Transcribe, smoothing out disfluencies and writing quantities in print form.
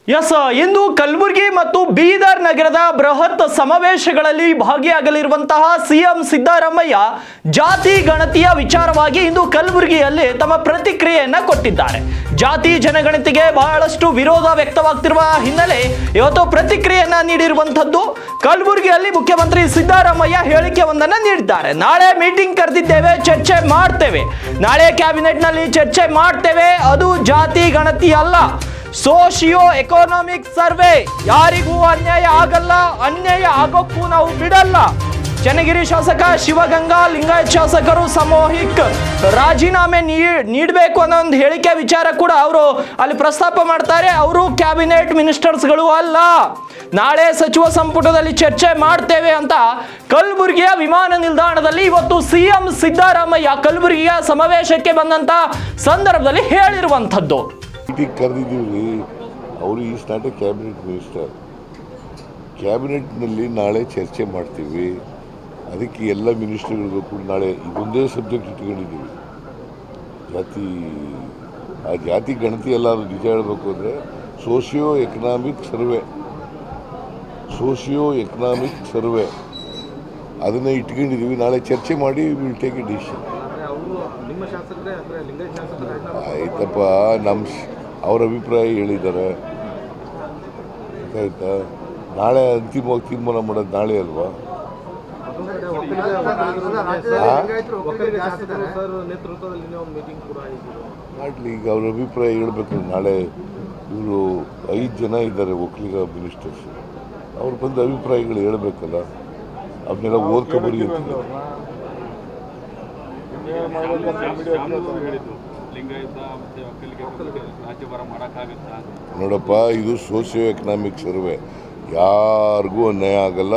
S, ಇಂದು ಕಲಬುರಗಿ ಮತ್ತು ಬೀದರ್ ನಗರದ ಬೃಹತ್ ಸಮಾವೇಶಗಳಲ್ಲಿ ಭಾಗಿಯಾಗಲಿರುವಂತಹ ಸಿಎಂ ಸಿದ್ದರಾಮಯ್ಯ ಜಾತಿ ಗಣತಿಯ ವಿಚಾರವಾಗಿ ಇಂದು ಕಲಬುರಗಿಯಲ್ಲಿ ತಮ್ಮ ಪ್ರತಿಕ್ರಿಯೆಯನ್ನ ಕೊಟ್ಟಿದ್ದಾರೆ. ಜಾತಿ ಜನಗಣತಿಗೆ ಬಹಳಷ್ಟು ವಿರೋಧ ವ್ಯಕ್ತವಾಗ್ತಿರುವ ಹಿನ್ನೆಲೆ ಇವತ್ತು ಪ್ರತಿಕ್ರಿಯೆಯನ್ನ ನೀಡಿರುವಂತದ್ದು. ಕಲಬುರಗಿಯಲ್ಲಿ ಮುಖ್ಯಮಂತ್ರಿ ಸಿದ್ದರಾಮಯ್ಯ ಹೇಳಿಕೆ ಒಂದನ್ನು ನೀಡಿದ್ದಾರೆ. ನಾಳೆ ಮೀಟಿಂಗ್ ಕರೆದಿದ್ದೇವೆ, ಚರ್ಚೆ ಮಾಡ್ತೇವೆ. ನಾಳೆ ಕ್ಯಾಬಿನೆಟ್ನಲ್ಲಿ ಚರ್ಚೆ ಮಾಡ್ತೇವೆ. ಅದು ಜಾತಿ ಗಣತಿ ಅಲ್ಲ, ಸೋಶಿಯೋ ಎಕೋನಾಮಿಕ್ ಸರ್ವೆ. ಯಾರಿಗೂ ಅನ್ಯಾಯ ಆಗಲ್ಲ, ಅನ್ಯಾಯ ಆಗೋಕ್ಕೂ ನಾವು ಬಿಡಲ್ಲ. ಚನ್ನಗಿರಿ ಶಾಸಕ ಶಿವಗಂಗಾ ಲಿಂಗಾಯತ್ ಶಾಸಕರು ಸಾಮೂಹಿಕ ರಾಜೀನಾಮೆ ನೀಡಬೇಕು ಅನ್ನೋ ಒಂದು ಹೇಳಿಕೆ ವಿಚಾರ ಕೂಡ ಅವರು ಅಲ್ಲಿ ಪ್ರಸ್ತಾಪ ಮಾಡ್ತಾರೆ. ಅವರು ಕ್ಯಾಬಿನೆಟ್ ಮಿನಿಸ್ಟರ್ಸ್ಗಳು ಅಲ್ಲ, ನಾಳೆ ಸಚಿವ ಸಂಪುಟದಲ್ಲಿ ಚರ್ಚೆ ಮಾಡ್ತೇವೆ ಅಂತ ಕಲಬುರಗಿಯ ವಿಮಾನ ನಿಲ್ದಾಣದಲ್ಲಿ ಇವತ್ತು ಸಿಎಂ ಸಿದ್ದರಾಮಯ್ಯ ಕಲಬುರಗಿಯ ಸಮಾವೇಶಕ್ಕೆ ಬಂದಂತ ಸಂದರ್ಭದಲ್ಲಿ ಹೇಳಿರುವಂಥದ್ದು. ಮೀಟಿಂಗ್ ಕರೆದಿದ್ದೀವಿ. ಅವರು is not a cabinet minister. ಕ್ಯಾಬಿನೆಟ್ನಲ್ಲಿ ನಾಳೆ ಚರ್ಚೆ ಮಾಡ್ತೀವಿ. ಅದಕ್ಕೆ ಎಲ್ಲ ಮಿನಿಸ್ಟರ್ಗಳಿಗೂ ಕೂಡ ನಾಳೆ ಇದೊಂದೇ ಸಬ್ಜೆಕ್ಟ್ ಇಟ್ಕೊಂಡಿದ್ದೀವಿ. ಜಾತಿ ಗಣತಿ ಎಲ್ಲ ನಿಜ ಹೇಳಬೇಕು ಅಂದರೆ ಸೋಷಿಯೋ ಎಕನಾಮಿಕ್ ಸರ್ವೆ ಅದನ್ನು ಇಟ್ಕೊಂಡಿದ್ದೀವಿ. ನಾಳೆ ಚರ್ಚೆ ಮಾಡಿ ವಿಲ್ ಟೇಕ್ ಎ ಡಿಸಿಷನ್. ಆಯ್ತಪ್ಪ, ಅವ್ರ ಅಭಿಪ್ರಾಯ ಹೇಳಿದ್ದಾರೆ, ಆಯ್ತಾ. ನಾಳೆ ಅಂತಿಮವಾಗಿ ತೀರ್ಮಾನ ಮಾಡೋದು ನಾಳೆ ಅಲ್ವಾ? ಮಾಡಲಿ, ಈಗ ಅವ್ರ ಅಭಿಪ್ರಾಯ ಹೇಳ್ಬೇಕು. ನಾಳೆ ಇವರು 5 ಜನ ಇದ್ದಾರೆ ಒಕ್ಕಲಿಗ ಮಿನಿಸ್ಟರ್ಸ್, ಅವ್ರು ಬಂದು ಅಭಿಪ್ರಾಯಗಳು ಹೇಳ್ಬೇಕಲ್ಲ. ಅವನ್ನೆಲ್ಲ ಓದ್ಕೊಂಬರಿ ಅಂತ ನೋಡಪ್ಪ. ಇದು ಸೋಷಿಯೋ ಎಕನಾಮಿಕ್ ಸರ್ವೆ. ಯಾರಿಗೂ ಅನ್ಯಾಯ ಆಗಲ್ಲ,